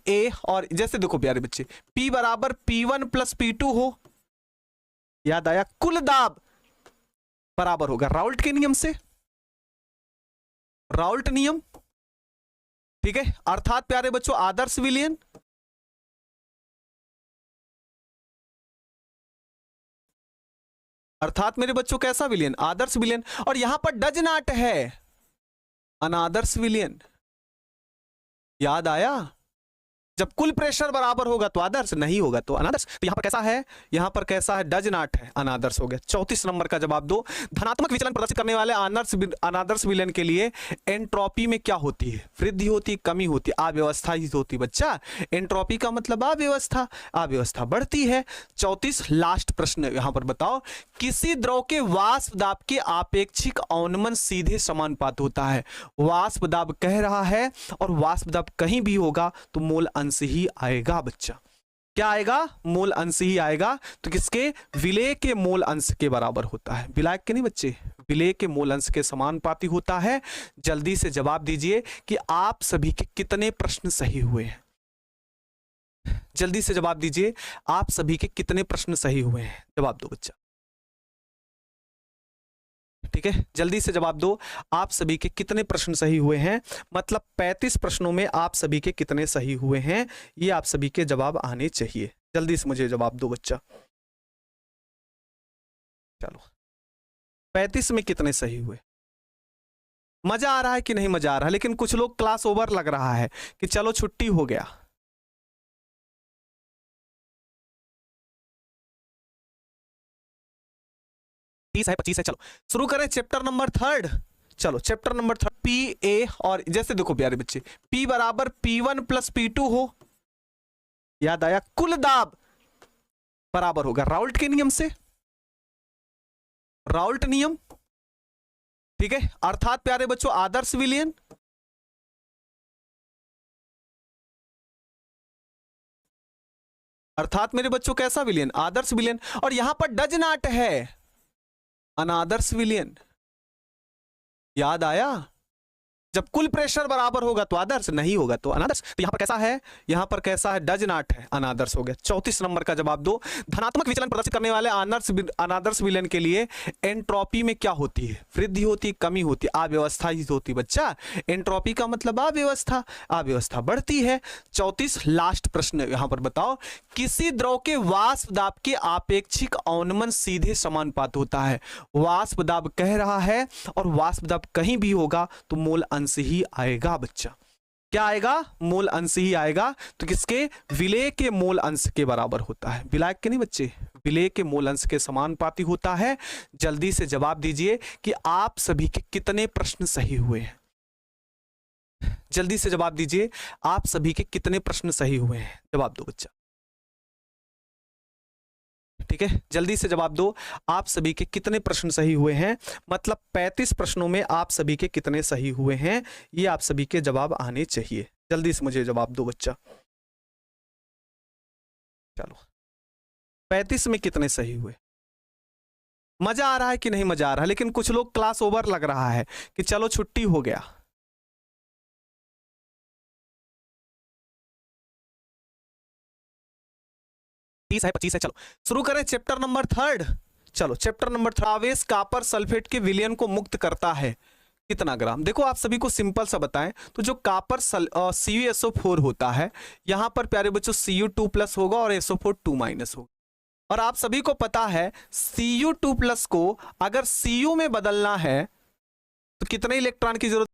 ए, और जैसे देखो प्यारे बच्चे, P बराबर P1 प्लस P2 हो, याद आया, कुल दाब बराबर होगा राउल्ट के नियम से, राउल्ट नियम, ठीक है। अर्थात प्यारे बच्चों आदर्श विलयन, अर्थात मेरे बच्चों कैसा विलयन, आदर्श विलयन, और यहां पर डज नॉट है अनादर्श विलयन, याद आया। जब कुल प्रेशर बराबर होगा तो आदर्श, नहीं होगा तो अनादर्श। तो यहां पर कैसा है, यहां पर कैसा है, डज नॉट है, अनादर्श हो गया। 34 नंबर का जवाब दो। धनात्मक विचलन प्रदर्शित करने वाले अनादर्श विलयन के लिए एंट्रोपी में क्या होती है, वृद्धि होती है, कमी होती है, अव्यवस्था ही होती है बच्चा। एंट्रोपी का मतलब अव्यवस्था, अव्यवस्था बढ़ती है। 34 लास्ट प्रश्न यहां पर बताओ, किसी द्रव के वाष्प दाब के आपेक्षिक अवनमन सीधे समानुपात होता है। वाष्प दाब कह रहा है और वाष्प दाब कहीं भी होगा तो मोल अंश ही आएगा बच्चा। क्या आएगा, मोल अंश ही आएगा। तो किसके, विलेय के मोल अंश के बराबर होता है, विलायक के नहीं बच्चे, विलेय के मोल अंश के समानुपाती होता है। जल्दी से जवाब दीजिए कि आप सभी के कितने प्रश्न सही हुए हैं, जल्दी से जवाब दीजिए, आप सभी के कितने प्रश्न सही हुए हैं, जवाब दो बच्चा, ठीक है। जल्दी से जवाब दो, आप सभी के कितने प्रश्न सही हुए हैं, मतलब 35 प्रश्नों में आप सभी के कितने सही हुए हैं, ये आप सभी के जवाब आने चाहिए। जल्दी से मुझे जवाब दो बच्चा। चलो 35 में कितने सही हुए, मजा आ रहा है कि नहीं मजा आ रहा है। लेकिन कुछ लोग क्लास ओवर लग रहा है कि चलो छुट्टी हो गया। है 25 है। चलो शुरू करें चैप्टर नंबर 3। चलो चैप्टर नंबर 3, पी ए, और जैसे देखो प्यारे बच्चे, P बराबर P1 प्लस P2 हो, याद आया, कुल दाब बराबर होगा राउल्ट के नियम से, राउल्ट नियम, ठीक है। अर्थात प्यारे बच्चों आदर्श विलयन, अर्थात मेरे बच्चों कैसा विलयन, आदर्श विलयन, और यहां पर डज नॉट है अनादर्श विलयन, याद आया। जब कुल प्रेशर बराबर होगा तो आदर्श, नहीं होगा तो अनादर्श। तो यहां पर कैसा है, यहां पर कैसा है, डज नॉट है, अनादर्श हो गया। 34 नंबर का जवाब दो। धनात्मक विचलन प्रदर्शित करने वाले अनादर्श विलयन के लिए एंट्रोपी में क्या होती है, वृद्धि होती है, कमी होती है, अव्यवस्था ही होती है बच्चा। एंट्रोपी का मतलब अव्यवस्था, अव्यवस्था बढ़ती है। 34 लास्ट प्रश्न यहां पर बताओ, किसी द्रव के वाष्प दाब के आपेक्षिक अवनमन सीधे समानुपात होता है। वाष्प दाब कह रहा है और वाष्प दाब कहीं भी होगा तो मोल अंश ही आएगा बच्चा। क्या आएगा, मोल अंश ही आएगा। तो किसके, विलेय के मोल अंश के बराबर होता है, विलायक के नहीं बच्चे, विलेय के मोल अंश के समानुपाती होता है। जल्दी से जवाब दीजिए कि आप सभी के कितने प्रश्न सही हुए हैं, जल्दी से जवाब दीजिए, आप सभी के कितने प्रश्न सही हुए हैं, जवाब दो बच्चा, ठीक है। जल्दी से जवाब दो, आप सभी के कितने प्रश्न सही हुए हैं, मतलब 35 प्रश्नों में आप सभी के कितने सही हुए हैं, ये आप सभी के जवाब आने चाहिए। जल्दी से मुझे जवाब दो बच्चा। चलो 35 में कितने सही हुए, मजा आ रहा है कि नहीं मजा आ रहा है। लेकिन कुछ लोग क्लास ओवर लग रहा है कि चलो छुट्टी हो गया। है 25 है। चलो शुरू करें चैप्टर नंबर 3। चलो चैप्टर नंबर 3, आवेश कापर सल्फेट के विलयन को मुक्त करता है कितना ग्राम। देखो आप सभी को सिंपल सा बताएं तो जो कापर CuSO4 होता है, यहां पर प्यारे बच्चों Cu2 प्लस होगा और SO4 2 माइनस होगा। और आप सभी को पता है Cu2 प्लस को अगर Cu में बदलना है तो कितने इलेक्ट्रॉन की जरूरत